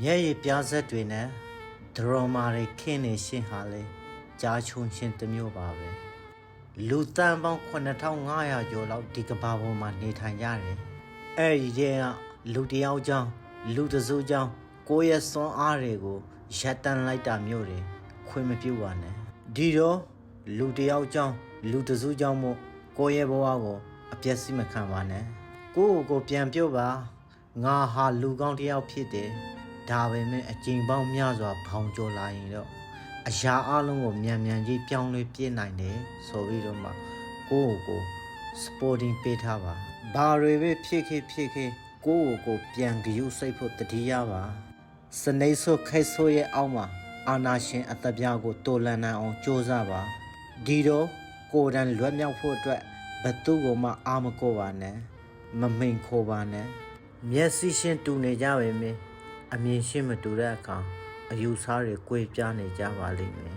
မျက်ရည်ပြားဆက်တွေနဲ့ဒရောမာတွေခင်းနေရှင်းဟာလေကြားချုံချင်းတစ်မျိုးပါပဲလူတန်ပေါင်း9500ကျော်လောက်ဒီကဘာပေါ်မှာနေထိုင်ကြတယ်အဲ့ဒီထဲကလူတယောက်ကြောင့်လူတစုကြောင့်ကိုယ့်ရဲ့စွမ်းအားတွေကိုရပ်တန့်လိုက်တာမျိုးတွေခွင့်မပြုပါနဲ့ဒီတော့လူတယောက်ကြောင့်လူတစုကြောင့်မို့ကိုယ့်ရဲ့ဘဝကိုအပြည့်စိမခံပါနဲ့ကိုယ့်ကိုပြန်ပြုတ်ပါငါဟာလူကောင်းတစ်ယောက်ဖြစ်တယ်ဒါပေမဲ့အကျဉ်းပေါင်းများစွာဘောင်ကျော်လာရင်တော့အရာအလုံးကိုမြန်မြန်ကြီးပြောင်းလဲပြည့်နိုင်တယ်ဆိုပြီးတော့မှကိုယ့်ကိုစပိုတင်ပေးထားပါဘာတွေပဲဖြစ်ခဲ့ကိုယ့်ကိုပြန်ကြည့်စိတ်ဖို့တတိယပါစနေဆိုခိတ်ဆိုရဲ့အောက်မှာအာနာရှင်အသက်ပြားကိုတိုလန်နိုင်အောင်ကြိုးစားပါဒီတော့ကိုယ်တိုင်လွတ်မြောက်ဖို့အတွက်ဘသူ့ကိုမှအာမကိုပါနဲ့မမိန်ခိုပါနဲ့မျက်စိရှင်းတူနေကြပေမယ့်အမြင်ရှင်းမတူတဲ့အခါအယူဆတွေကွဲပြားနေကြပါလိမ့်မယ်